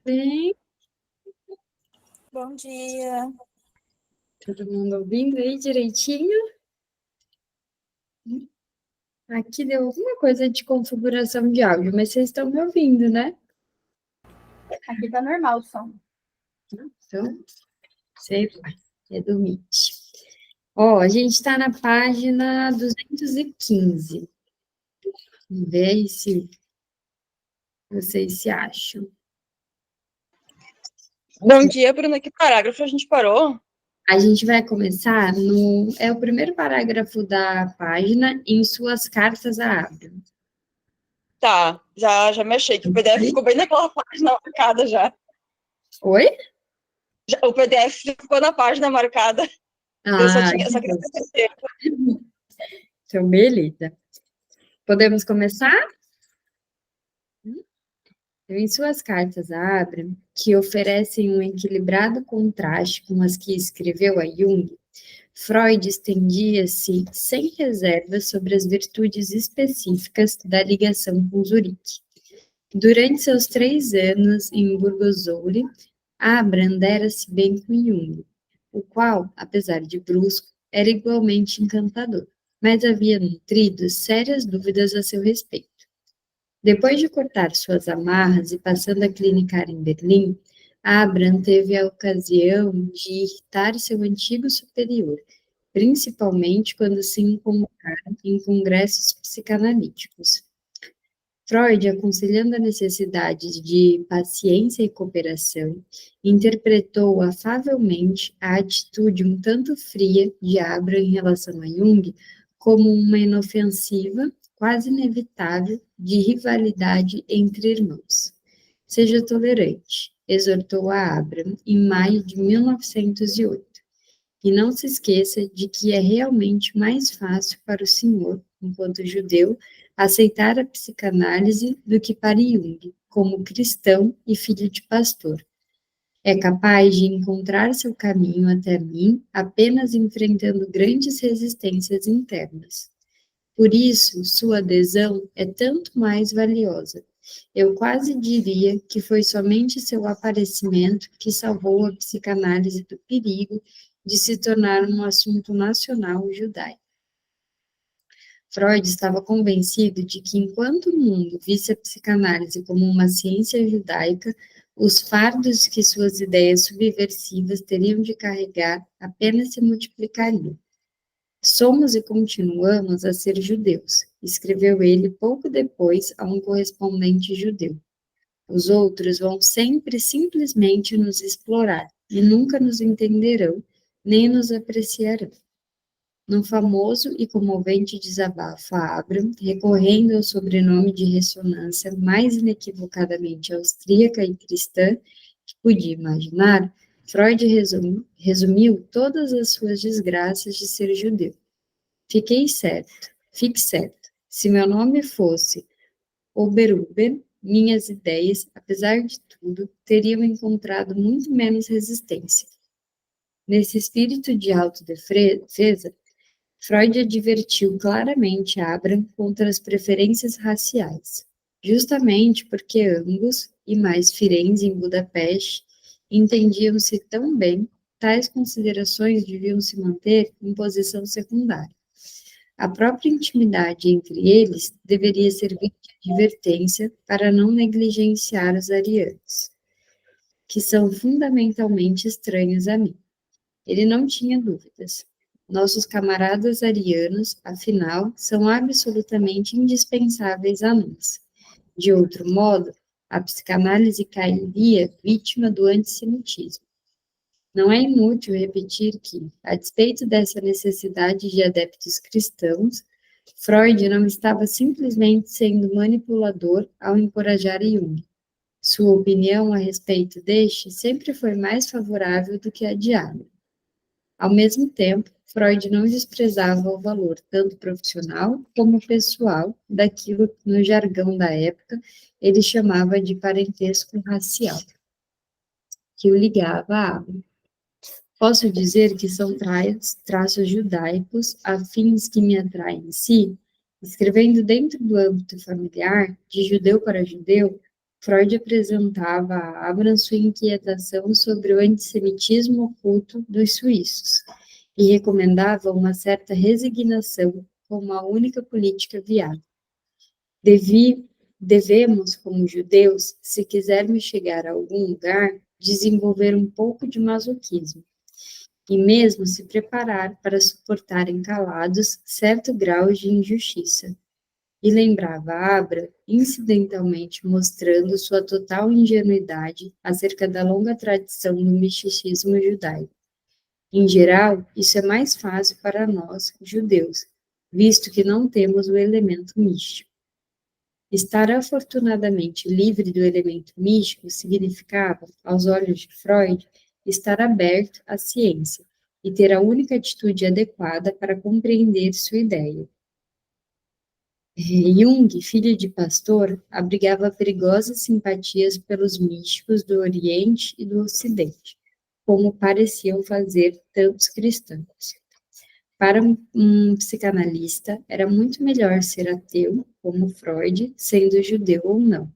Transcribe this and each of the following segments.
Bem, Bom dia. todo mundo ouvindo aí direitinho? Aqui deu alguma coisa de configuração de áudio, mas vocês estão me ouvindo, né? Aqui tá normal o som. Então, sei lá, é do Meet. Ó, a gente está na página 215. Vamos ver aí se vocês se acham. Bom dia, Bruna. Que parágrafo a gente parou? A gente vai começar no... É o primeiro parágrafo da página, em suas cartas a Abraham. Tá, já me achei, que o PDF ficou bem naquela página marcada já. Oi? O PDF ficou na página marcada. Eu Ah, só queria ter certeza. então beleza. Podemos começar? Em suas cartas a Abraham, que oferecem um equilibrado contraste com as que escreveu a Jung, Freud estendia-se sem reservas sobre as virtudes específicas da ligação com Zurique. Durante seus 3 anos em Burgosoli, Abraham dera-se bem com Jung, o qual, apesar de brusco, era igualmente encantador, mas havia nutrido sérias dúvidas a seu respeito. Depois de cortar suas amarras e passando a clinicar em Berlim, Abraham teve a ocasião de irritar seu antigo superior, principalmente quando se encontraram em congressos psicanalíticos. Freud, aconselhando a necessidade de paciência e cooperação, interpretou afavelmente a atitude um tanto fria de Abraham em relação a Jung como uma inofensiva, quase inevitável, de rivalidade entre irmãos. Seja tolerante, exortou a Abraham em maio de 1908. E não se esqueça de que é realmente mais fácil para o senhor, enquanto judeu, aceitar a psicanálise do que para Jung, como cristão e filho de pastor. É capaz de encontrar seu caminho até mim apenas enfrentando grandes resistências internas. Por isso, sua adesão é tanto mais valiosa. Eu quase diria que foi somente seu aparecimento que salvou a psicanálise do perigo de se tornar um assunto nacional judaico. Freud estava convencido de que, enquanto o mundo visse a psicanálise como uma ciência judaica, os fardos que suas ideias subversivas teriam de carregar apenas se multiplicariam. Somos e continuamos a ser judeus, escreveu ele pouco depois a um correspondente judeu. Os outros vão sempre simplesmente nos explorar e nunca nos entenderão, nem nos apreciarão. Num famoso e comovente desabafo a Abraham, recorrendo ao sobrenome de ressonância mais inequivocadamente austríaca e cristã que podia imaginar, Freud resumiu todas as suas desgraças de ser judeu. Fique certo, se meu nome fosse Oberhuber, minhas ideias, apesar de tudo, teriam encontrado muito menos resistência. Nesse espírito de autodefesa, Freud advertiu claramente Abraham contra as preferências raciais, justamente porque ambos, e mais Firenze em Budapeste, entendiam-se tão bem, tais considerações deviam se manter em posição secundária. A própria intimidade entre eles deveria servir de advertência para não negligenciar os arianos, que são fundamentalmente estranhos a mim. Ele não tinha dúvidas. Nossos camaradas arianos, afinal, são absolutamente indispensáveis a nós. De outro modo, a psicanálise cairia vítima do antissemitismo. Não é inútil repetir que, a despeito dessa necessidade de adeptos cristãos, Freud não estava simplesmente sendo manipulador ao encorajar Jung. Sua opinião a respeito deste sempre foi mais favorável do que a de Abraham. Ao mesmo tempo, Freud não desprezava o valor tanto profissional como pessoal daquilo que, no jargão da época, ele chamava de parentesco racial, que o ligava a Abraham. Posso dizer que são traços judaicos, afins que me atraem em si, escrevendo dentro do âmbito familiar, de judeu para judeu, Freud apresentava a Abraham sua inquietação sobre o antissemitismo oculto dos suíços e recomendava uma certa resignação como a única política viável. Devemos, como judeus, se quisermos chegar a algum lugar, desenvolver um pouco de masoquismo e mesmo se preparar para suportarem calados certo grau de injustiça. E lembrava Abra, incidentalmente mostrando sua total ingenuidade acerca da longa tradição do misticismo judaico. Em geral, isso é mais fácil para nós, judeus, visto que não temos o elemento místico. Estar afortunadamente livre do elemento místico significava, aos olhos de Freud, estar aberto à ciência e ter a única atitude adequada para compreender sua ideia. Jung, filho de pastor, abrigava perigosas simpatias pelos místicos do Oriente e do Ocidente, como pareciam fazer tantos cristãos. Para um psicanalista, era muito melhor ser ateu, como Freud, sendo judeu ou não.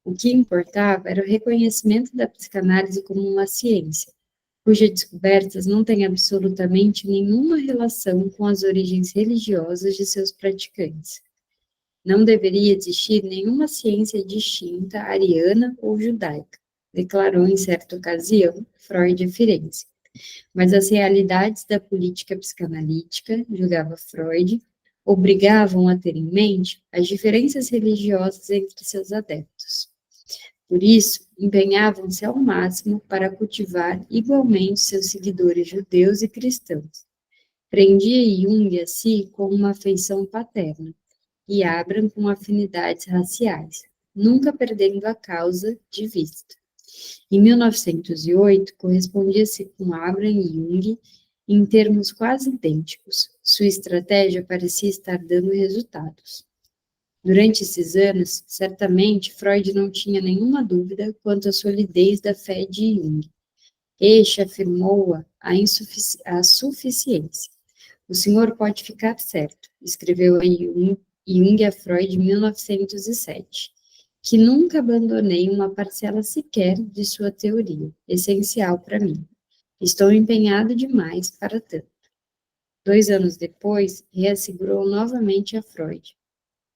O que importava era o reconhecimento da psicanálise como uma ciência, cujas descobertas não têm absolutamente nenhuma relação com as origens religiosas de seus praticantes. Não deveria existir nenhuma ciência distinta, ariana ou judaica, declarou em certa ocasião Freud a Firenze. Mas as realidades da política psicanalítica, julgava Freud, obrigavam a ter em mente as diferenças religiosas entre seus adeptos. Por isso, empenhavam-se ao máximo para cultivar igualmente seus seguidores judeus e cristãos. Prendia Jung a si com uma afeição paterna, e Abraham com afinidades raciais, nunca perdendo a causa de vista. Em 1908, correspondia-se com Abraham e Jung em termos quase idênticos. Sua estratégia parecia estar dando resultados. Durante esses anos, certamente, Freud não tinha nenhuma dúvida quanto à solidez da fé de Jung. Este afirmou-a a suficiência. O senhor pode ficar certo, escreveu a Jung a Freud em 1907, que nunca abandonei uma parcela sequer de sua teoria, essencial para mim. Estou empenhado demais para tanto. 2 anos depois, reassegurou novamente a Freud.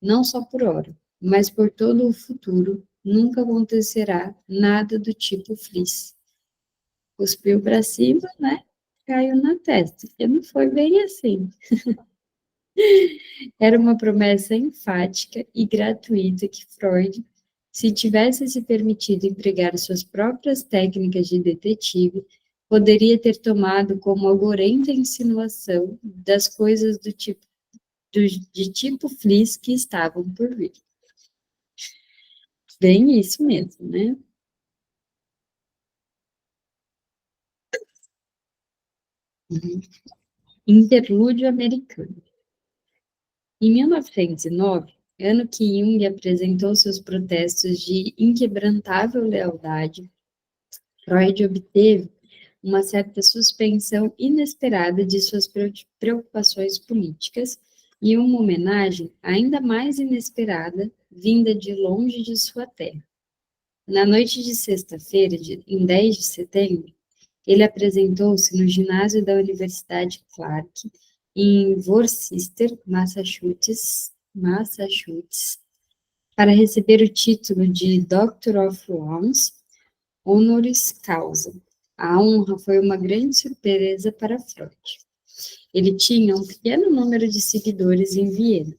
Não só por ora, mas por todo o futuro, nunca acontecerá nada do tipo Fliss. Cuspiu para cima, né? Caiu na testa, porque não foi bem assim. Era uma promessa enfática e gratuita que Freud, se tivesse se permitido empregar suas próprias técnicas de detetive, poderia ter tomado como algorenta insinuação das coisas de tipo Fliss que estavam por vir. Bem isso mesmo, né? Interlúdio americano. Em 1909, ano que Jung apresentou seus protestos de inquebrantável lealdade, Freud obteve uma certa suspensão inesperada de suas preocupações políticas e uma homenagem ainda mais inesperada, vinda de longe de sua terra. Na noite de sexta-feira, em 10 de setembro, ele apresentou-se no ginásio da Universidade Clark, em Worcester, Massachusetts, para receber o título de Doctor of Laws, honoris causa. A honra foi uma grande surpresa para Freud. Ele tinha um pequeno número de seguidores em Viena.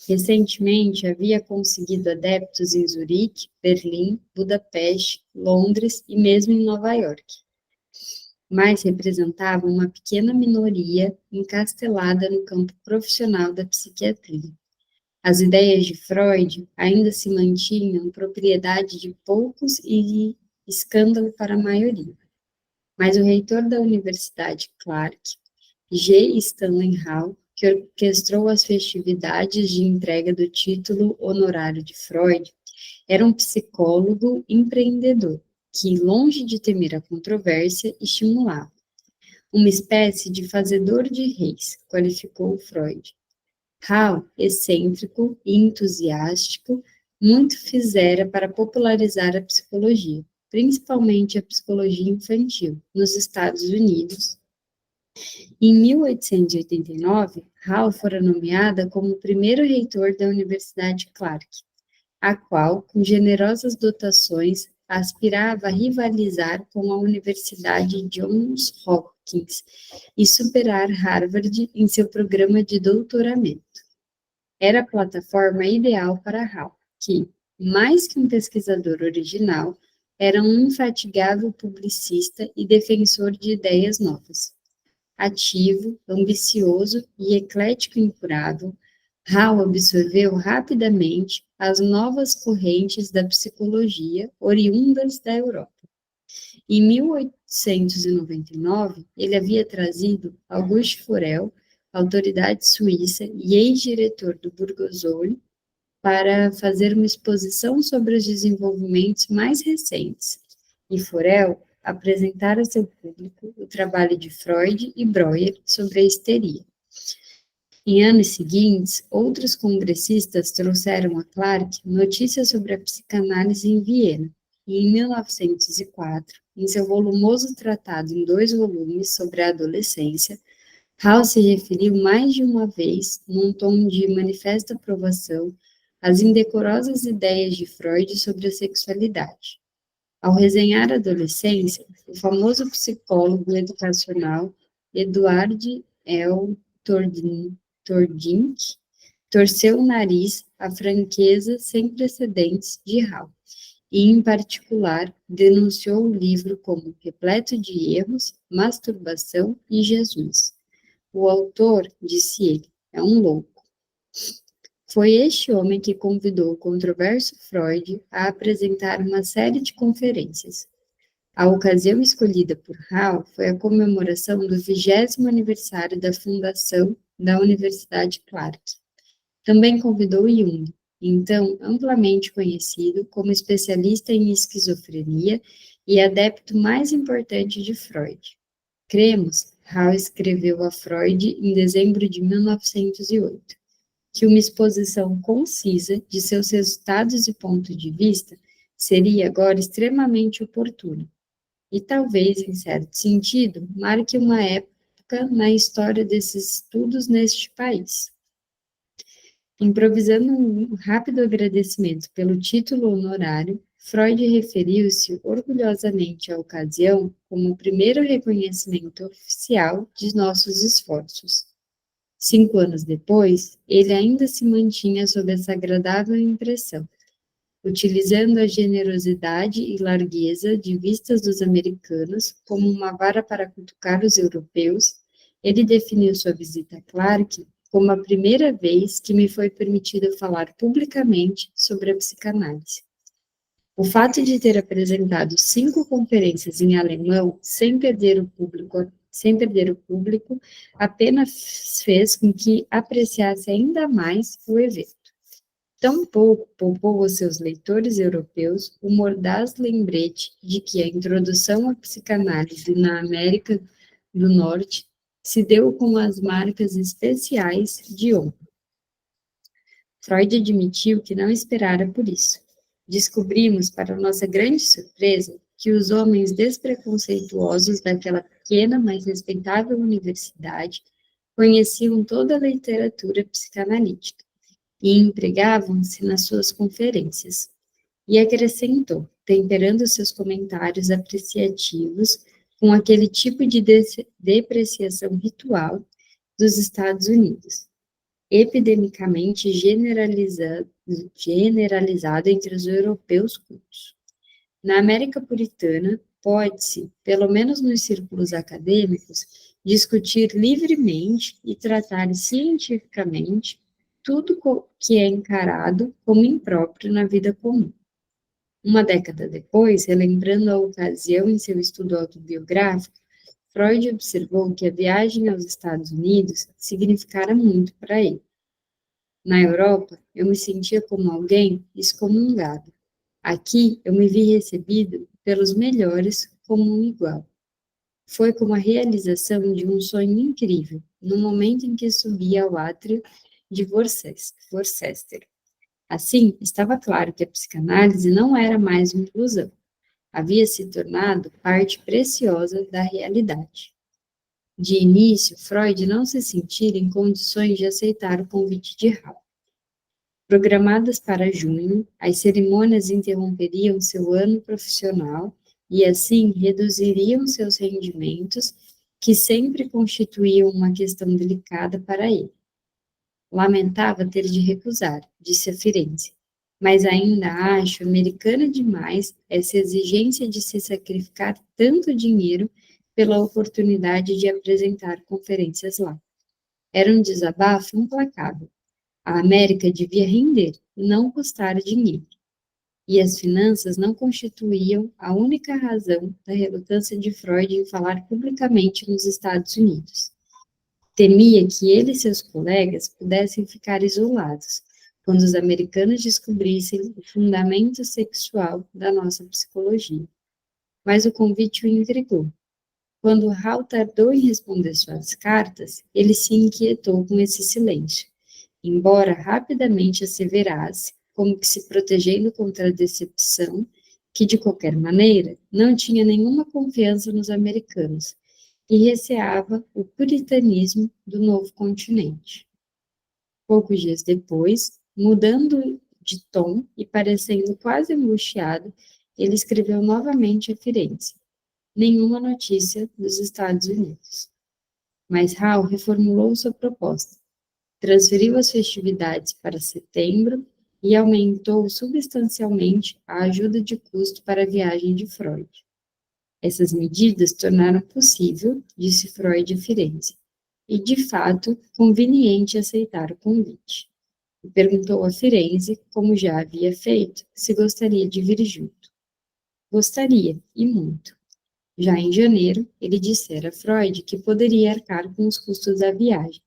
Recentemente havia conseguido adeptos em Zurique, Berlim, Budapeste, Londres e mesmo em Nova York. Mas representava uma pequena minoria encastelada no campo profissional da psiquiatria. As ideias de Freud ainda se mantinham propriedade de poucos e escândalo para a maioria. Mas o reitor da Universidade Clark, G. Stanley Hall, que orquestrou as festividades de entrega do título honorário de Freud, era um psicólogo empreendedor, que, longe de temer a controvérsia, estimulava. Uma espécie de fazedor de reis, qualificou Freud. Hall, excêntrico e entusiástico, muito fizera para popularizar a psicologia, principalmente a psicologia infantil, nos Estados Unidos. Em 1889, Hall fora nomeada como o primeiro reitor da Universidade Clark, a qual, com generosas dotações, aspirava a rivalizar com a Universidade Johns Hopkins e superar Harvard em seu programa de doutoramento. Era a plataforma ideal para Hall, que, mais que um pesquisador original, era um infatigável publicista e defensor de ideias novas. Ativo, ambicioso e eclético incurável, Hall absorveu rapidamente as novas correntes da psicologia oriundas da Europa. Em 1899, ele havia trazido Auguste Forel, autoridade suíça e ex-diretor do Burgosoli, para fazer uma exposição sobre os desenvolvimentos mais recentes, e Forel apresentar ao seu público o trabalho de Freud e Breuer sobre a histeria. Em anos seguintes, outros congressistas trouxeram a Clark notícias sobre a psicanálise em Viena, e em 1904, em seu volumoso tratado em 2 volumes sobre a adolescência, Hall se referiu mais de uma vez, num tom de manifesta aprovação, às indecorosas ideias de Freud sobre a sexualidade. Ao resenhar a adolescência, o famoso psicólogo educacional Eduard L. Tordink torceu o nariz à franqueza sem precedentes de Hall e, em particular, denunciou o livro como repleto de erros, masturbação e Jesus. O autor, disse ele, é um louco. Foi este homem que convidou o controverso Freud a apresentar uma série de conferências. A ocasião escolhida por Hall foi a comemoração do 20º aniversário da fundação da Universidade Clark. Também convidou Jung, então amplamente conhecido como especialista em esquizofrenia e adepto mais importante de Freud. Cremos, Hall escreveu a Freud em dezembro de 1908, que uma exposição concisa de seus resultados e ponto de vista seria agora extremamente oportuna, e talvez, em certo sentido, marque uma época na história desses estudos neste país. Improvisando um rápido agradecimento pelo título honorário, Freud referiu-se orgulhosamente à ocasião como o primeiro reconhecimento oficial de nossos esforços. 5 anos depois, ele ainda se mantinha sob essa agradável impressão. Utilizando a generosidade e largueza de vistas dos americanos como uma vara para cutucar os europeus, ele definiu sua visita a Clark como a primeira vez que me foi permitido falar publicamente sobre a psicanálise. O fato de ter apresentado 5 conferências em alemão sem perder o público, apenas fez com que apreciasse ainda mais o evento. Tampouco poupou aos seus leitores europeus o mordaz lembrete de que a introdução à psicanálise na América do Norte se deu com as marcas especiais de honra. Freud admitiu que não esperara por isso. Descobrimos, para nossa grande surpresa, que os homens despreconceituosos daquela pequena, mas respeitável universidade conheciam toda a literatura psicanalítica e empregavam-se nas suas conferências. E acrescentou, temperando seus comentários apreciativos com aquele tipo de depreciação ritual dos Estados Unidos, epidemicamente generalizado entre os europeus cultos. Na América puritana, pode-se, pelo menos nos círculos acadêmicos, discutir livremente e tratar cientificamente tudo que é encarado como impróprio na vida comum. Uma década depois, relembrando a ocasião em seu estudo autobiográfico, Freud observou que a viagem aos Estados Unidos significara muito para ele. Na Europa, eu me sentia como alguém excomungado. Aqui, eu me vi recebido pelos melhores como um igual. Foi como a realização de um sonho incrível, no momento em que subi ao átrio de Worcester. Assim, estava claro que a psicanálise não era mais uma ilusão. Havia se tornado parte preciosa da realidade. De início, Freud não se sentia em condições de aceitar o convite de Hall. Programadas para junho, as cerimônias interromperiam seu ano profissional e, assim, reduziriam seus rendimentos, que sempre constituíam uma questão delicada para ele. Lamentava ter de recusar, disse a Firenze, mas ainda acho americana demais essa exigência de se sacrificar tanto dinheiro pela oportunidade de apresentar conferências lá. Era um desabafo implacável. A América devia render, não custar dinheiro. E as finanças não constituíam a única razão da relutância de Freud em falar publicamente nos Estados Unidos. Temia que ele e seus colegas pudessem ficar isolados quando os americanos descobrissem o fundamento sexual da nossa psicologia. Mas o convite o intrigou. Quando Hall tardou em responder suas cartas, ele se inquietou com esse silêncio, embora rapidamente asseverasse, como que se protegendo contra a decepção, que, de qualquer maneira, não tinha nenhuma confiança nos americanos e receava o puritanismo do novo continente. Poucos dias depois, mudando de tom e parecendo quase angustiado, ele escreveu novamente a Firenze. Nenhuma notícia dos Estados Unidos. Mas Hall reformulou sua proposta, transferiu as festividades para setembro e aumentou substancialmente a ajuda de custo para a viagem de Freud. Essas medidas tornaram possível, disse Freud a Firenze, e de fato conveniente aceitar o convite. E perguntou a Firenze, como já havia feito, se gostaria de vir junto. Gostaria, e muito. Já em janeiro, ele dissera a Freud que poderia arcar com os custos da viagem,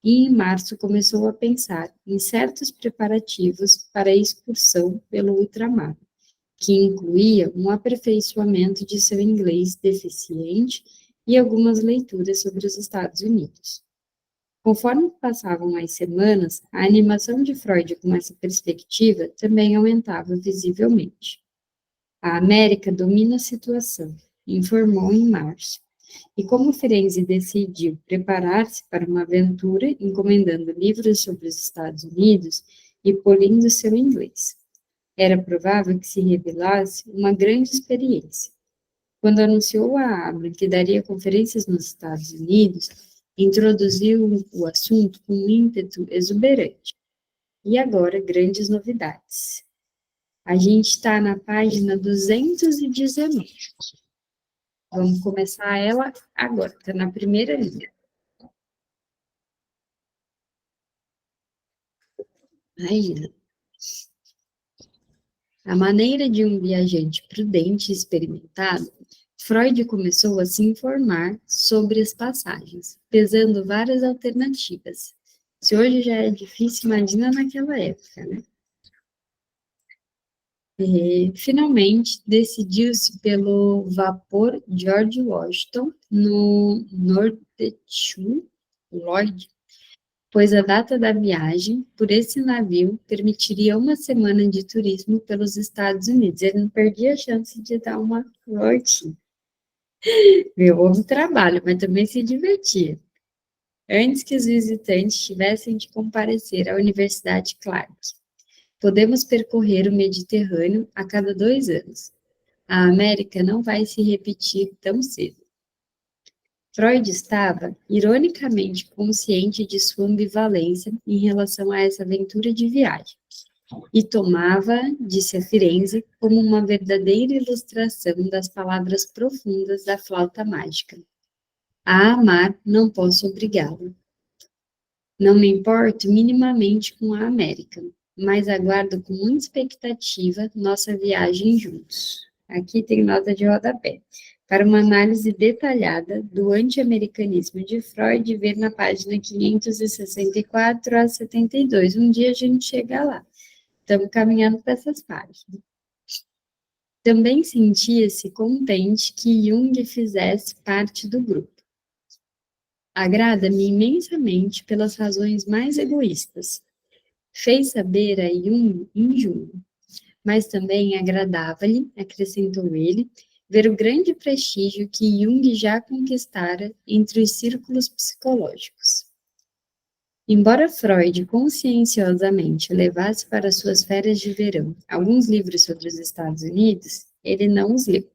e em março começou a pensar em certos preparativos para a excursão pelo ultramar, que incluía um aperfeiçoamento de seu inglês deficiente e algumas leituras sobre os Estados Unidos. Conforme passavam as semanas, a animação de Freud com essa perspectiva também aumentava visivelmente. A América domina a situação, informou em março. E como Firenze decidiu preparar-se para uma aventura encomendando livros sobre os Estados Unidos e polindo seu inglês, era provável que se revelasse uma grande experiência. Quando anunciou a Abra que daria conferências nos Estados Unidos, introduziu o assunto com um ímpeto exuberante. E agora, grandes novidades. A gente está na página 219. Vamos começar ela agora, está na primeira linha. Imagina. A maneira de um viajante prudente e experimentado, Freud começou a se informar sobre as passagens, pesando várias alternativas. Se hoje já é difícil, imagina naquela época, né? Finalmente, decidiu-se pelo vapor George Washington no Norte-Sul, Lloyd, pois a data da viagem por esse navio permitiria uma semana de turismo pelos Estados Unidos. Ele não perdia a chance de dar uma voltinha. Houve trabalho, mas também se divertia. Antes que os visitantes tivessem de comparecer à Universidade Clark. Podemos percorrer o Mediterrâneo a cada 2 anos. A América não vai se repetir tão cedo. Freud estava, ironicamente, consciente de sua ambivalência em relação a essa aventura de viagem, e tomava, disse a Firenze, como uma verdadeira ilustração das palavras profundas da flauta mágica. A amar, não posso obrigá-lo. Não me importo minimamente com a América, mas aguardo com muita expectativa nossa viagem juntos. Aqui tem nota de rodapé. Para uma análise detalhada do anti-americanismo de Freud, ver na página 564 a 72. Um dia a gente chega lá. Estamos caminhando para essas páginas. Também sentia-se contente que Jung fizesse parte do grupo. Agrada-me imensamente pelas razões mais egoístas. Fez saber a Jung em junho, mas também agradava-lhe, acrescentou ele, ver o grande prestígio que Jung já conquistara entre os círculos psicológicos. Embora Freud conscienciosamente levasse para suas férias de verão alguns livros sobre os Estados Unidos, ele não os leu.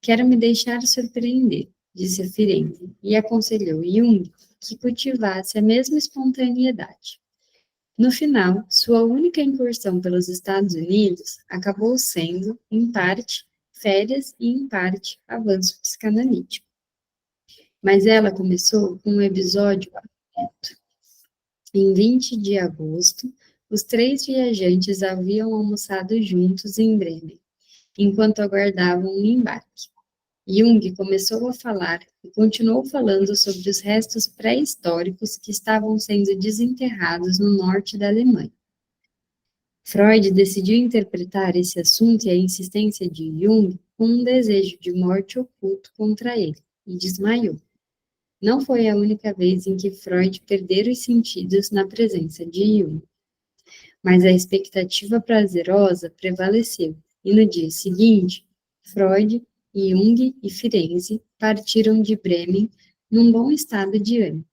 Quero me deixar surpreender, disse Firenze, e aconselhou Jung que cultivasse a mesma espontaneidade. No final, sua única incursão pelos Estados Unidos acabou sendo, em parte, férias e, em parte, avanço psicanalítico. Mas ela começou com um episódio aberto. Em 20 de agosto, os 3 viajantes haviam almoçado juntos em Bremen, enquanto aguardavam o embarque. Jung começou a falar e continuou falando sobre os restos pré-históricos que estavam sendo desenterrados no norte da Alemanha. Freud decidiu interpretar esse assunto e a insistência de Jung com um desejo de morte oculto contra ele, e desmaiou. Não foi a única vez em que Freud perdera os sentidos na presença de Jung. Mas a expectativa prazerosa prevaleceu, e no dia seguinte, Freud, Jung e Firenze partiram de Bremen num bom estado de ânimo.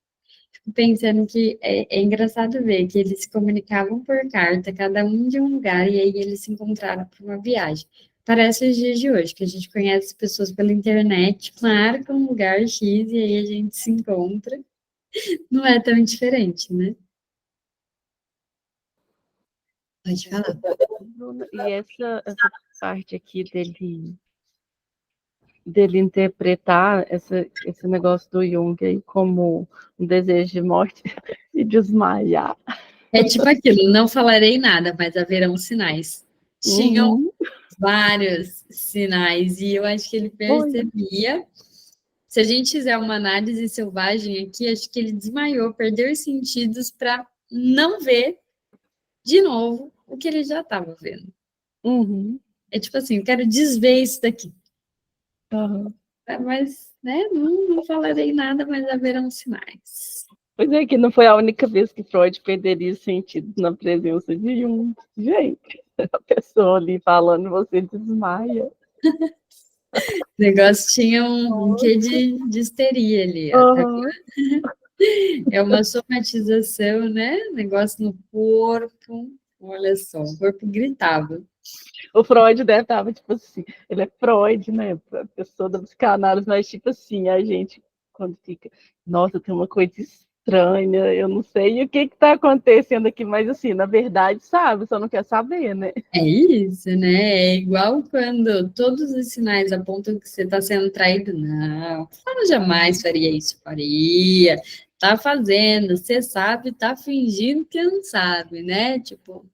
Fico pensando que é engraçado ver que eles se comunicavam por carta, cada um de um lugar, e aí eles se encontraram para uma viagem. Parece os dias de hoje, que a gente conhece pessoas pela internet, marca um lugar X e aí a gente se encontra. Não é tão diferente, né? Pode falar. Bruna, e essa parte aqui dele interpretar esse negócio do Jung aí como um desejo de morte e desmaiar. É tipo aquilo, não falarei nada, mas haverão sinais. Tinham vários sinais, e eu acho que ele percebia. Se a gente fizer uma análise selvagem aqui, acho que ele desmaiou, perdeu os sentidos para não ver de novo o que ele já estava vendo. Uhum. É tipo assim, eu quero desver isso daqui. Uhum. Mas, né, não falarei nada, mas haverão sinais. Pois é, que não foi a única vez que Freud perderia os sentidos na presença de Jung. Gente, a pessoa ali falando, você desmaia. O negócio tinha um quê de histeria ali. Uhum. É uma somatização, né? Negócio no corpo. Olha só, o corpo gritava. O Freud deve estar, tipo assim, ele é Freud, né? A pessoa da psicanálise, mas tipo assim, a gente, quando fica, nossa, tem uma coisa estranha, eu não sei o que está acontecendo aqui, mas assim, na verdade, sabe, só não quer saber, né? É isso, né? É igual quando todos os sinais apontam que você está sendo traído. Não, ela jamais faria isso, faria. Tá fazendo, você sabe, tá fingindo que não sabe, né? Tipo,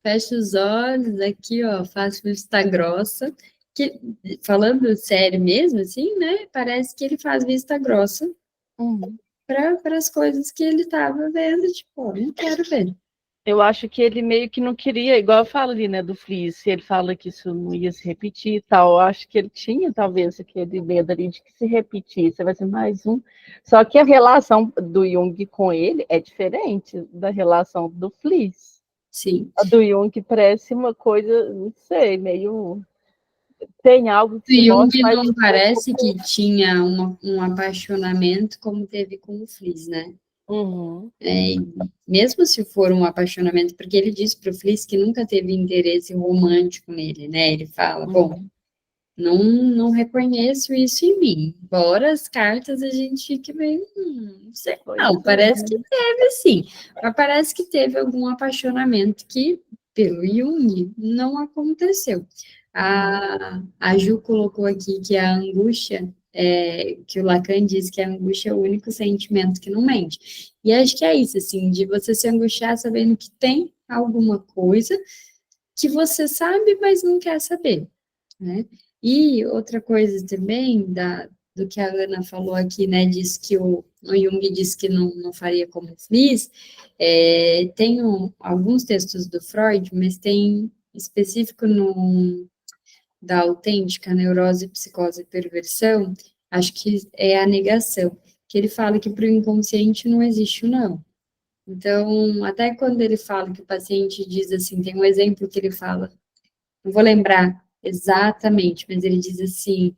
fecha os olhos aqui, ó, faz vista grossa. Que, falando sério mesmo, assim, né? Parece que ele faz vista grossa para as coisas que ele estava vendo, tipo, ó, não quero ver. Eu acho que ele meio que não queria, igual eu falo ali, né, do Fliss, ele fala que isso não ia se repetir e tal. Eu acho que ele tinha, talvez, aquele medo ali de que se repetisse, vai ser mais um. Só que a relação do Jung com ele é diferente da relação do Fliss. Sim. A do Jung parece uma coisa, não sei, meio. Tem algo que O se Jung mostra, mas não parece que tinha um apaixonamento como teve com o Fliss, né? Uhum. Mesmo se for um apaixonamento, porque ele disse para o Fliss que nunca teve interesse romântico nele, né? Ele fala, bom, não reconheço isso em mim. Embora as cartas a gente fique meio, não sei, não, parece que teve sim, mas parece que teve algum apaixonamento que, pelo Jung, não aconteceu. A Ju colocou aqui que a angústia, que o Lacan diz que a angústia é o único sentimento que não mente. E acho que é isso, assim, de você se angustiar sabendo que tem alguma coisa que você sabe, mas não quer saber, né? E outra coisa também do que a Ana falou aqui, né, diz que o Jung disse que não faria como Fliss, tem alguns textos do Freud, mas tem específico da autêntica neurose, psicose e perversão, acho que é a negação, que ele fala que para o inconsciente não existe o não. Então, até quando ele fala que o paciente diz assim, tem um exemplo que ele fala, não vou lembrar exatamente, mas ele diz assim,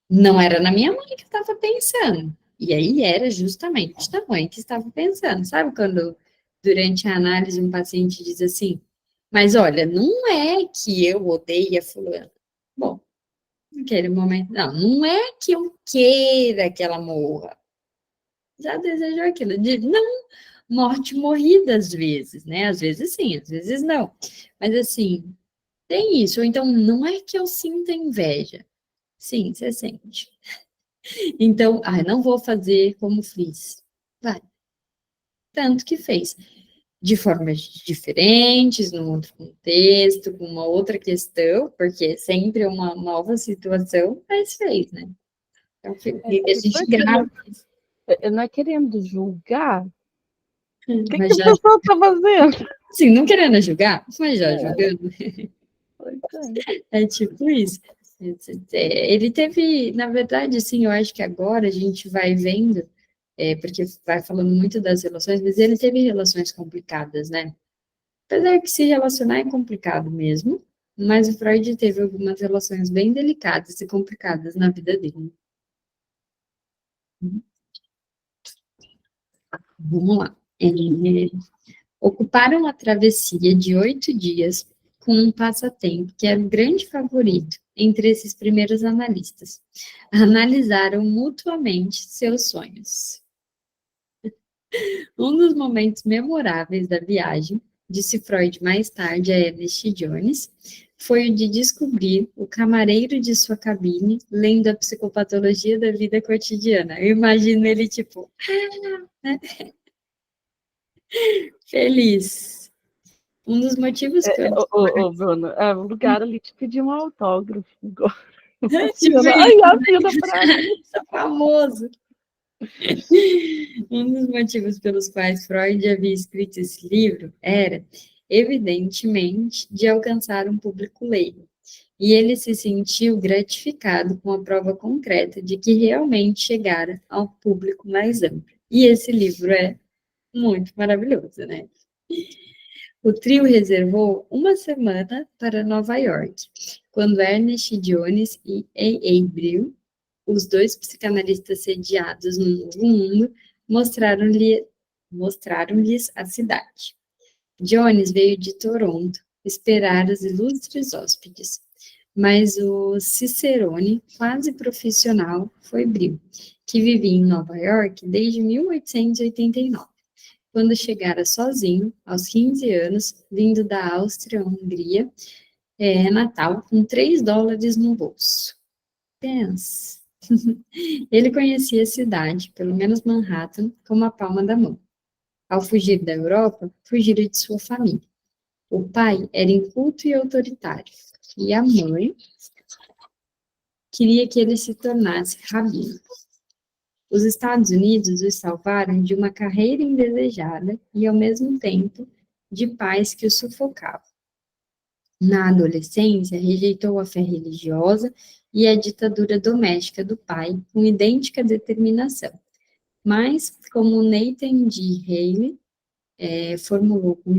não era na minha mãe que estava pensando. E aí era justamente da mãe que estava pensando. Sabe quando, durante a análise, um paciente diz assim, mas olha, não é que eu odeio a fulana. Bom, naquele momento, não é que eu queira que ela morra. Já desejou aquilo. Não, morte morrida às vezes, né? Às vezes sim, às vezes não. Mas assim, tem isso. Ou então, não é que eu sinta inveja. Sim, você sente. Então, não vou fazer como fiz. Vai. Tanto que fez. De formas diferentes, num outro contexto, com uma outra questão, porque sempre é uma nova situação, mas fez, né? Então, a Tipo gente assim, grava, não é querendo julgar. O que, que mas a já, pessoa está fazendo? assim, não querendo julgar, mas já É, julgando. pois é. É tipo isso. Ele teve, na verdade, assim, eu acho que agora a gente vai vendo, porque vai falando muito das relações, mas ele teve relações complicadas, né? Apesar que se relacionar é complicado mesmo, mas o Freud teve algumas relações bem delicadas e complicadas na vida dele. Vamos lá. Ocuparam a travessia de 8 dias com um passatempo que era o grande favorito entre esses primeiros analistas. Analisaram mutuamente seus sonhos. Um dos momentos memoráveis da viagem, disse Freud mais tarde a Ernest Jones, foi o de descobrir o camareiro de sua cabine lendo a psicopatologia da vida cotidiana. Eu imagino ele, tipo, feliz. Um dos motivos pelos Bruno, é um lugar ali te pedir um autógrafo. tipo Ai, isso, assina pra mim. tá famoso. Um dos motivos pelos quais Freud havia escrito esse livro era, evidentemente, de alcançar um público leigo. E ele se sentiu gratificado com a prova concreta de que realmente chegara ao público mais amplo. E esse livro é muito maravilhoso, né? O trio reservou uma semana para Nova York, quando Ernest Jones e A. Brill, os dois psicanalistas sediados no Novo Mundo, mostraram-lhes a cidade. Jones veio de Toronto esperar os ilustres hóspedes, mas o Cicerone, quase profissional, foi Brill, que vivia em Nova York desde 1889, quando chegara sozinho, aos 15 anos, vindo da Áustria-Hungria, Natal, com $3 no bolso. Pensa. Ele conhecia a cidade, pelo menos Manhattan, como a palma da mão. Ao fugir da Europa, fugira de sua família. O pai era inculto e autoritário, e a mãe queria que ele se tornasse rabino. Os Estados Unidos os salvaram de uma carreira indesejada e, ao mesmo tempo, de pais que o sufocavam. Na adolescência, rejeitou a fé religiosa e a ditadura doméstica do pai com idêntica determinação. Mas, como Nathan D. Hale formulou com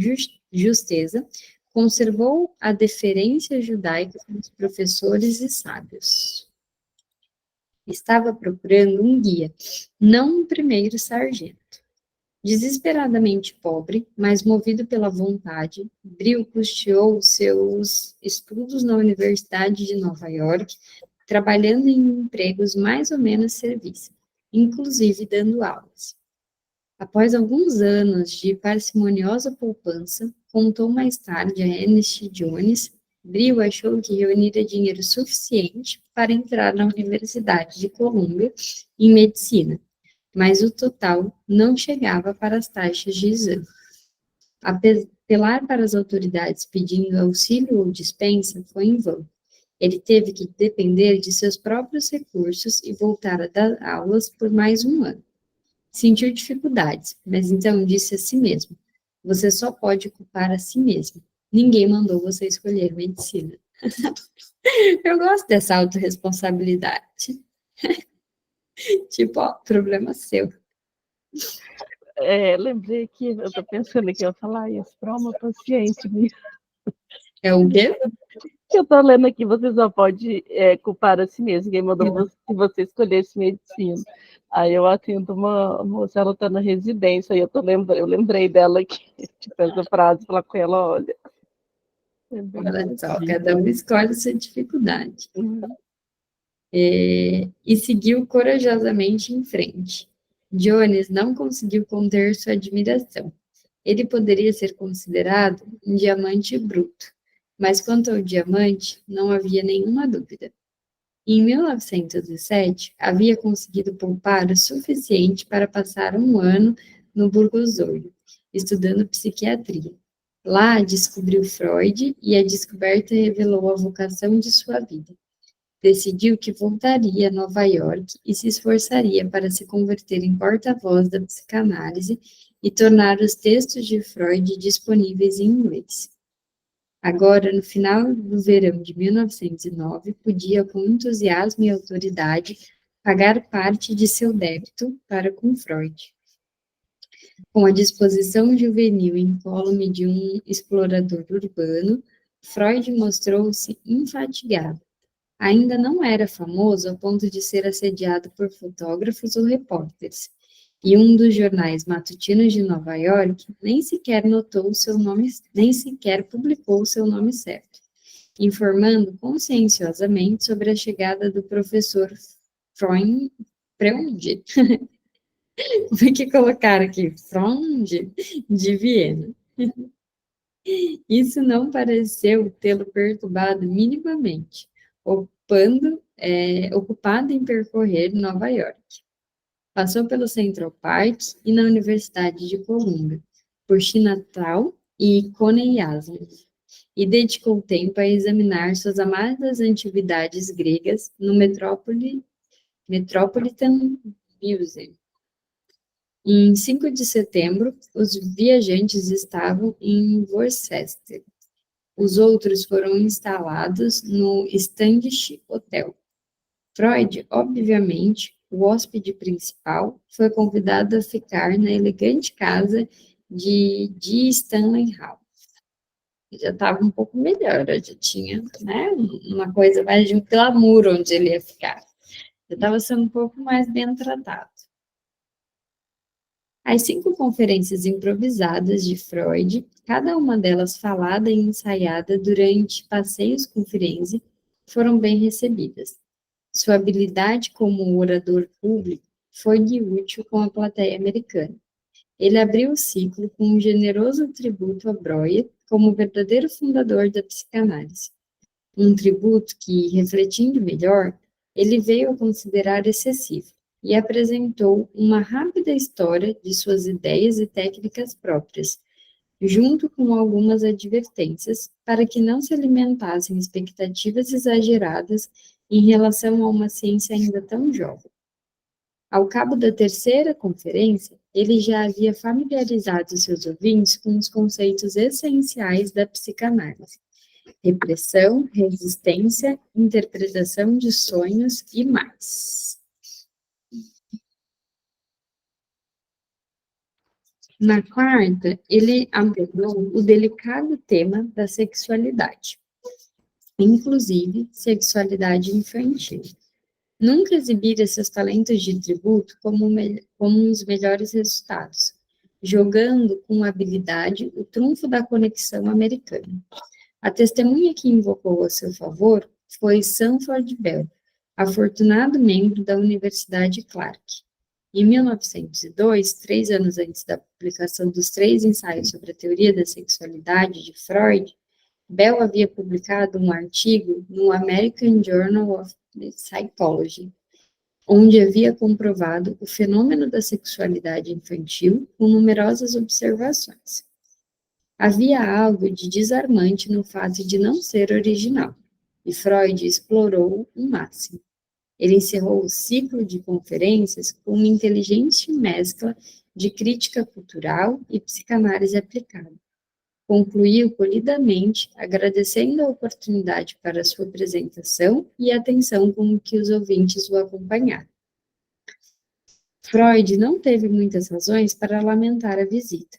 justeza, conservou a deferência judaica com os professores e sábios. Estava procurando um guia, não um primeiro sargento. Desesperadamente pobre, mas movido pela vontade, Brill custeou seus estudos na Universidade de Nova York, trabalhando em empregos mais ou menos serviços, inclusive dando aulas. Após alguns anos de parcimoniosa poupança, contou mais tarde a Ernest Jones, Brill achou que reunira dinheiro suficiente para entrar na Universidade de Columbia em medicina, mas o total não chegava para as taxas de exame. Apelar para as autoridades pedindo auxílio ou dispensa foi em vão. Ele teve que depender de seus próprios recursos e voltar a dar aulas por mais um ano. Sentiu dificuldades, mas então disse a si mesmo: você só pode culpar a si mesmo. Ninguém mandou você escolher medicina. Eu gosto dessa autorresponsabilidade. Tipo, ó, problema seu. Lembrei que eu estou pensando que eu ia falar isso para uma paciente minha. É o quê? Eu estou lendo aqui, você só pode culpar a si mesmo. Quem mandou se você escolhesse medicina. Aí eu atendo uma moça, ela está na residência, aí eu lembrei dela aqui, tipo, essa frase, falar com ela, olha. Olha só, cada um escolhe sua dificuldade. Uhum. E seguiu corajosamente em frente. Jones não conseguiu conter sua admiração. Ele poderia ser considerado um diamante bruto, mas quanto ao diamante, não havia nenhuma dúvida. Em 1907, havia conseguido poupar o suficiente para passar um ano no Burgosólio, estudando psiquiatria. Lá descobriu Freud e a descoberta revelou a vocação de sua vida. Decidiu que voltaria a Nova York e se esforçaria para se converter em porta-voz da psicanálise e tornar os textos de Freud disponíveis em inglês. Agora, no final do verão de 1909, podia, com entusiasmo e autoridade, pagar parte de seu débito para com Freud. Com a disposição juvenil incólume de um explorador urbano, Freud mostrou-se infatigável. Ainda não era famoso ao ponto de ser assediado por fotógrafos ou repórteres, e um dos jornais matutinos de Nova York nem sequer notou seu nome, nem sequer publicou seu nome certo, informando conscienciosamente sobre a chegada do professor Freund, como é que colocaram aqui? Freund, de Viena. Isso não pareceu tê-lo perturbado minimamente, ocupado em percorrer Nova York. Passou pelo Central Park e na Universidade de Columbia, por Chinatown e Coney Island, e dedicou tempo a examinar suas amadas antiguidades gregas no Metropolitan Museum. Em 5 de setembro, os viajantes estavam em Worcester. Os outros foram instalados no Standish Hotel. Freud, obviamente, o hóspede principal, foi convidado a ficar na elegante casa de Stanley Hall. Já estava um pouco melhor, já tinha, né, uma coisa mais de um glamour onde ele ia ficar. Já estava sendo um pouco mais bem tratado. As 5 conferências improvisadas de Freud, cada uma delas falada e ensaiada durante passeios com Firenze, foram bem recebidas. Sua habilidade como orador público foi-lhe útil com a plateia americana. Ele abriu o ciclo com um generoso tributo a Breuer como verdadeiro fundador da psicanálise. Um tributo que, refletindo melhor, ele veio a considerar excessivo e apresentou uma rápida história de suas ideias e técnicas próprias, junto com algumas advertências para que não se alimentassem expectativas exageradas em relação a uma ciência ainda tão jovem. Ao cabo da terceira conferência, ele já havia familiarizado seus ouvintes com os conceitos essenciais da psicanálise: repressão, resistência, interpretação de sonhos e mais. Na quarta, ele abordou o delicado tema da sexualidade, inclusive sexualidade infantil. Nunca exibira seus talentos de tributo como os melhores resultados, jogando com habilidade o trunfo da conexão americana. A testemunha que invocou a seu favor foi Sanford Bell, afortunado membro da Universidade Clark. Em 1902, 3 anos antes da publicação dos 3 ensaios sobre a teoria da sexualidade de Freud, Bell havia publicado um artigo no American Journal of Psychology, onde havia comprovado o fenômeno da sexualidade infantil com numerosas observações. Havia algo de desarmante no fato de não ser original, e Freud explorou o máximo. Ele encerrou o ciclo de conferências com uma inteligente mescla de crítica cultural e psicanálise aplicada. Concluiu polidamente, agradecendo a oportunidade para sua apresentação e a atenção com que os ouvintes o acompanharam. Freud não teve muitas razões para lamentar a visita.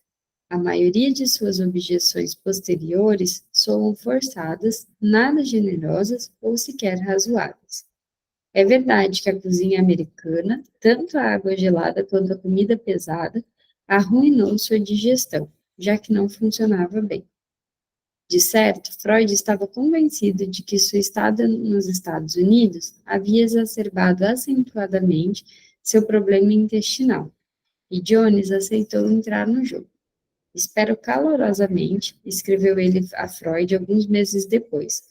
A maioria de suas objeções posteriores soam forçadas, nada generosas ou sequer razoáveis. É verdade que a cozinha americana, tanto a água gelada quanto a comida pesada, arruinou sua digestão, já que não funcionava bem. De certo, Freud estava convencido de que sua estada nos Estados Unidos havia exacerbado acentuadamente seu problema intestinal, e Jones aceitou entrar no jogo. Espero calorosamente, escreveu ele a Freud alguns meses depois,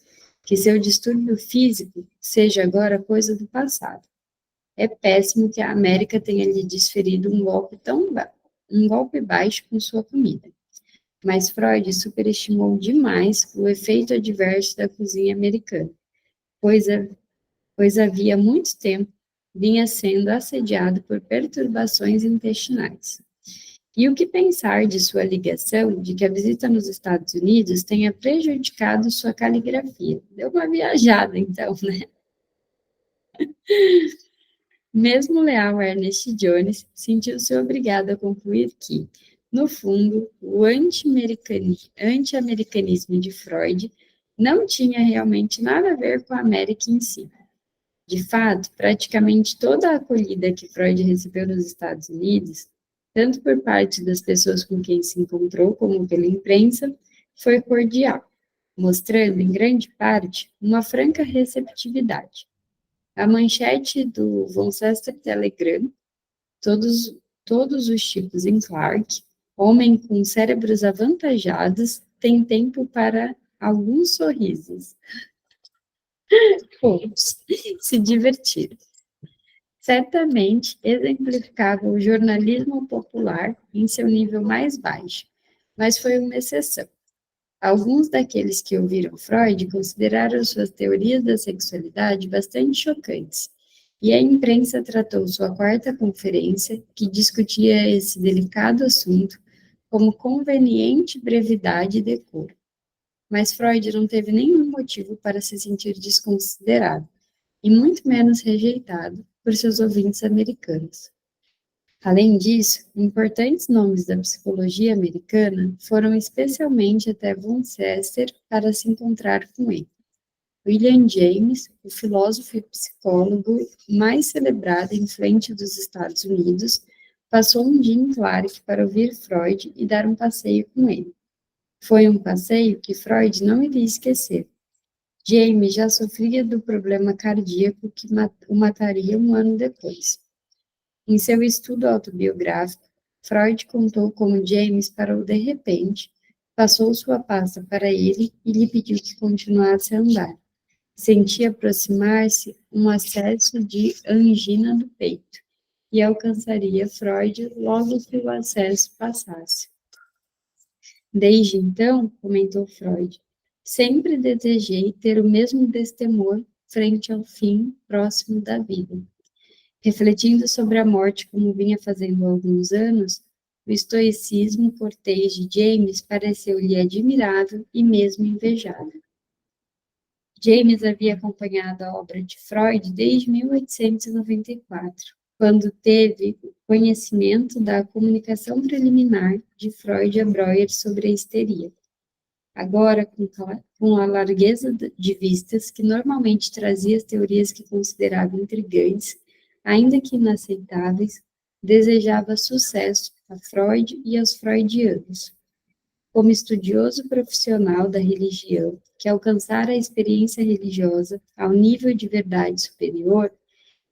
que seu distúrbio físico seja agora coisa do passado. É péssimo que a América tenha lhe desferido um golpe baixo com sua comida. Mas Freud superestimou demais o efeito adverso da cozinha americana, pois, pois havia muito tempo vinha sendo assediado por perturbações intestinais. E o que pensar de sua alegação de que a visita nos Estados Unidos tenha prejudicado sua caligrafia? Deu uma viajada, então, né? Mesmo leal a Ernest Jones, sentiu-se obrigado a concluir que, no fundo, o anti-americanismo de Freud não tinha realmente nada a ver com a América em si. De fato, praticamente toda a acolhida que Freud recebeu nos Estados Unidos, tanto por parte das pessoas com quem se encontrou como pela imprensa, foi cordial, mostrando, em grande parte, uma franca receptividade. A manchete do Worcester Telegram, todos os tipos em Clark, homem com cérebros avantajados, tem tempo para alguns sorrisos. Poucos se divertir. Certamente exemplificava o jornalismo popular em seu nível mais baixo, mas foi uma exceção. Alguns daqueles que ouviram Freud consideraram suas teorias da sexualidade bastante chocantes, e a imprensa tratou sua quarta conferência, que discutia esse delicado assunto, como conveniente brevidade e decoro. Mas Freud não teve nenhum motivo para se sentir desconsiderado, e muito menos rejeitado por seus ouvintes americanos. Além disso, importantes nomes da psicologia americana foram especialmente até Worcester para se encontrar com ele. William James, o filósofo e psicólogo mais celebrado e influente dos Estados Unidos, passou um dia em Clark para ouvir Freud e dar um passeio com ele. Foi um passeio que Freud não iria esquecer. James já sofria do problema cardíaco que o mataria um ano depois. Em seu estudo autobiográfico, Freud contou como James parou de repente, passou sua pasta para ele e lhe pediu que continuasse a andar. Sentia aproximar-se um acesso de angina do peito e alcançaria Freud logo que o acesso passasse. Desde então, comentou Freud, sempre desejei ter o mesmo destemor frente ao fim próximo da vida. Refletindo sobre a morte como vinha fazendo há alguns anos, o estoicismo cortês de James pareceu-lhe admirável e mesmo invejável. James havia acompanhado a obra de Freud desde 1894, quando teve conhecimento da comunicação preliminar de Freud a Breuer sobre a histeria. Agora, com a largueza de vistas que normalmente trazia as teorias que considerava intrigantes, ainda que inaceitáveis, desejava sucesso a Freud e aos freudianos. Como estudioso profissional da religião, que alcançara a experiência religiosa ao nível de verdade superior,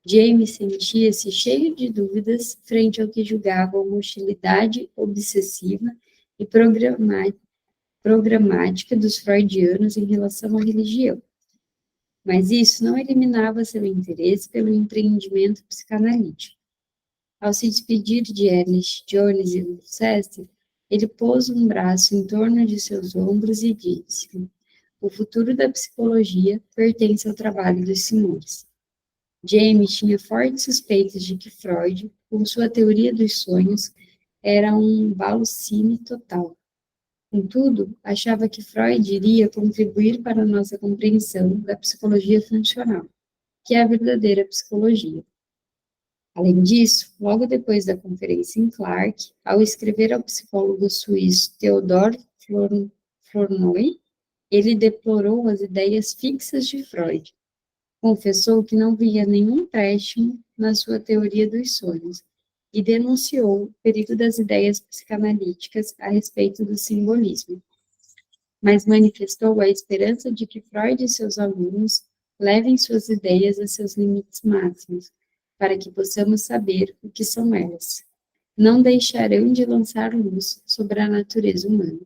James sentia-se cheio de dúvidas frente ao que julgava uma hostilidade obsessiva e programática dos freudianos em relação à religião. Mas isso não eliminava seu interesse pelo empreendimento psicanalítico. Ao se despedir de Ernest Jones e Worcester, ele pôs um braço em torno de seus ombros e disse: o futuro da psicologia pertence ao trabalho dos senhores. James tinha fortes suspeitas de que Freud, com sua teoria dos sonhos, era um balucine total. Contudo, achava que Freud iria contribuir para a nossa compreensão da psicologia funcional, que é a verdadeira psicologia. Além disso, logo depois da conferência em Clark, ao escrever ao psicólogo suíço Theodor Flournoy, ele deplorou as ideias fixas de Freud. Confessou que não via nenhum empréstimo na sua teoria dos sonhos e denunciou o perigo das ideias psicanalíticas a respeito do simbolismo, mas manifestou a esperança de que Freud e seus alunos levem suas ideias a seus limites máximos, para que possamos saber o que são elas. Não deixarão de lançar luz sobre a natureza humana.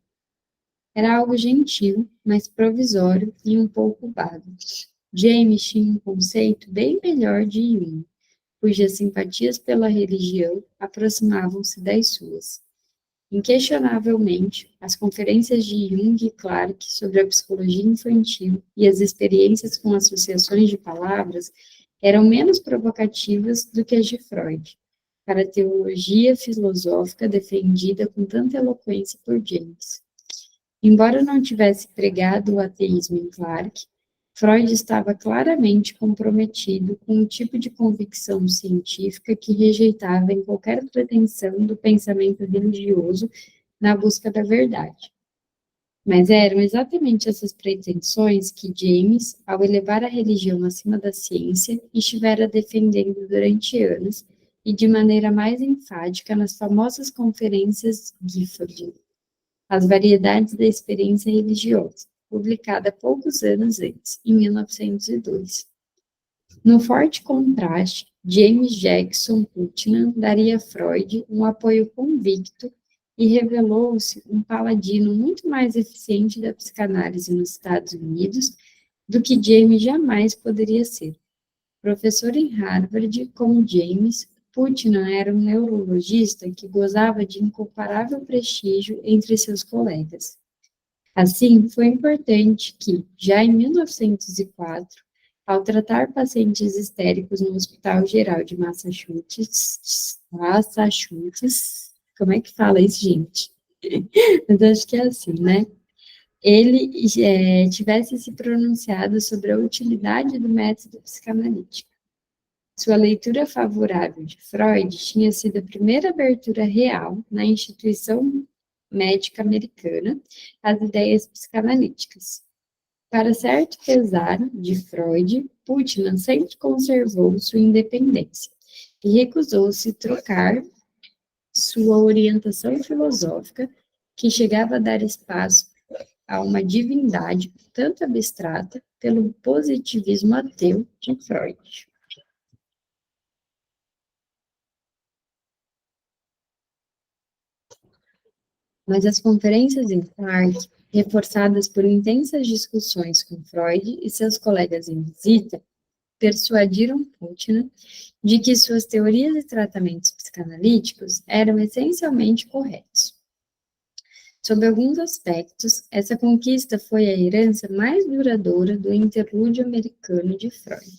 Era algo gentil, mas provisório e um pouco vago. James tinha um conceito bem melhor de Jung, cujas simpatias pela religião aproximavam-se das suas. Inquestionavelmente, as conferências de Jung e Clark sobre a psicologia infantil e as experiências com associações de palavras eram menos provocativas do que as de Freud, para a teologia filosófica defendida com tanta eloquência por James. Embora não tivesse pregado o ateísmo em Clark, Freud estava claramente comprometido com o tipo de convicção científica que rejeitava em qualquer pretensão do pensamento religioso na busca da verdade. Mas eram exatamente essas pretensões que James, ao elevar a religião acima da ciência, estivera defendendo durante anos e de maneira mais enfática nas famosas conferências Gifford, As Variedades da Experiência Religiosa, publicada poucos anos antes, em 1902. No forte contraste, James Jackson Putnam daria a Freud um apoio convicto e revelou-se um paladino muito mais eficiente da psicanálise nos Estados Unidos do que James jamais poderia ser. Professor em Harvard, como James, Putnam era um neurologista que gozava de incomparável prestígio entre seus colegas. Assim, foi importante que, já em 1904, ao tratar pacientes histéricos no Hospital Geral de Massachusetts, como é que fala isso, gente? Mas acho que é assim, né? Ele tivesse se pronunciado sobre a utilidade do método psicanalítico. Sua leitura favorável de Freud tinha sido a primeira abertura real na instituição médica americana às ideias psicanalíticas. Para certo pesar de Freud, Putnam sempre conservou sua independência e recusou-se trocar sua orientação filosófica, que chegava a dar espaço a uma divindade tanto abstrata, pelo positivismo ateu de Freud. Mas as conferências em Clark, reforçadas por intensas discussões com Freud e seus colegas em visita, persuadiram Putnam de que suas teorias e tratamentos psicanalíticos eram essencialmente corretos. Sob alguns aspectos, essa conquista foi a herança mais duradoura do interlúdio americano de Freud.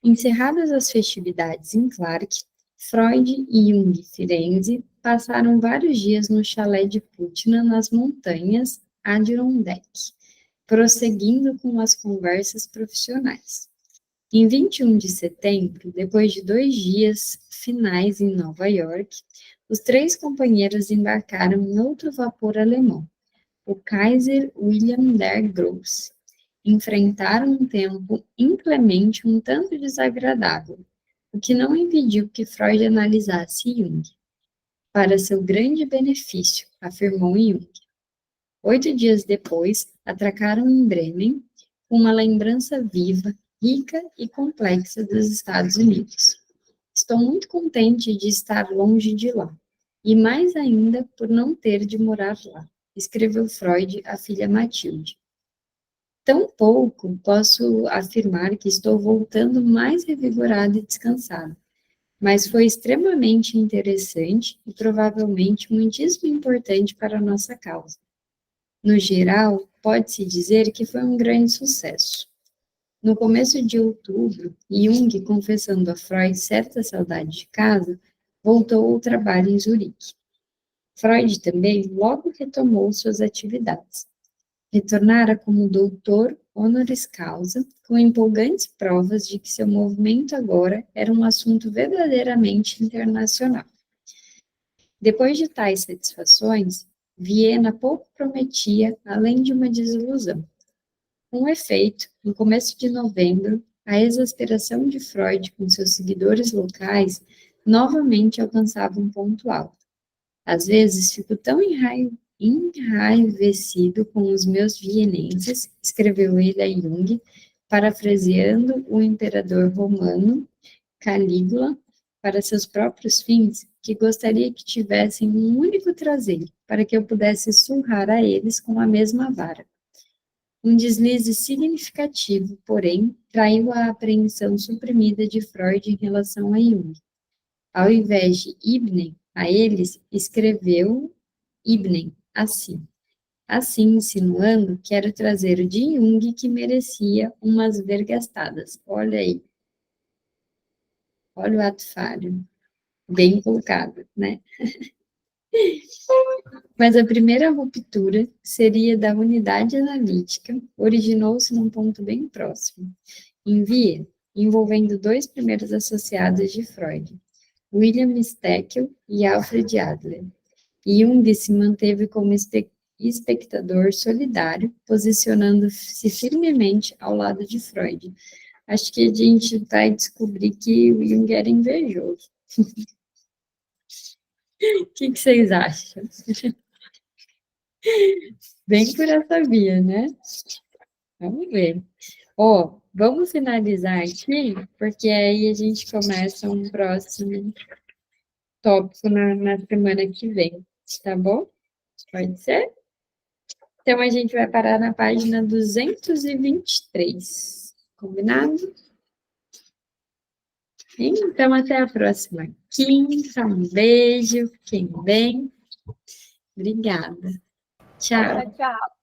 Encerradas as festividades em Clark, Freud e Jung Firenze passaram vários dias no chalé de Putnam nas montanhas Adirondack, prosseguindo com as conversas profissionais. Em 21 de setembro, depois de 2 dias finais em Nova York, os 3 companheiros embarcaram em outro vapor alemão, o Kaiser Wilhelm der Grosse. Enfrentaram um tempo inclemente um tanto desagradável, o que não impediu que Freud analisasse Jung. Para seu grande benefício, afirmou Jung. 8 dias depois, atracaram em Bremen, com uma lembrança viva, rica e complexa dos Estados Unidos. Estou muito contente de estar longe de lá, e mais ainda por não ter de morar lá, escreveu Freud à filha Matilde. Tampouco posso afirmar que estou voltando mais revigorado e descansado, mas foi extremamente interessante e provavelmente muitíssimo importante para a nossa causa. No geral, pode-se dizer que foi um grande sucesso. No começo de outubro, Jung, confessando a Freud certa saudade de casa, voltou ao trabalho em Zurique. Freud também logo retomou suas atividades. Retornara como doutor honoris causa, com empolgantes provas de que seu movimento agora era um assunto verdadeiramente internacional. Depois de tais satisfações, Viena pouco prometia, além de uma desilusão. Com efeito, no começo de novembro, a exasperação de Freud com seus seguidores locais novamente alcançava um ponto alto. Às vezes fico tão enraivecido com os meus vienenses, escreveu ele a Jung, parafraseando o imperador romano Calígula para seus próprios fins, que gostaria que tivessem um único traseiro, para que eu pudesse surrar a eles com a mesma vara. Um deslize significativo, porém, traiu a apreensão suprimida de Freud em relação a Jung. Ao invés de Ibnen, a eles, escreveu Ibnen assim. Assim, insinuando que era o traseiro de Jung que merecia umas vergastadas. Olha aí. Olha o ato falho. Bem colocado, né? Mas a primeira ruptura seria da unidade analítica, originou-se num ponto bem próximo, em Viena, envolvendo dois primeiros associados de Freud, William Steckel e Alfred Adler. Jung se manteve como espectador solidário, posicionando-se firmemente ao lado de Freud. Acho que a gente vai descobrir que o Jung era invejoso. O que vocês acham? Bem por essa via, né? Vamos ver. Vamos finalizar aqui, porque aí a gente começa um próximo tópico na semana que vem, tá bom? Pode ser? Então, a gente vai parar na página 223. Combinado? Então, até a próxima quinta. Um beijo. Fiquem bem. Obrigada. Tchau. Tchau.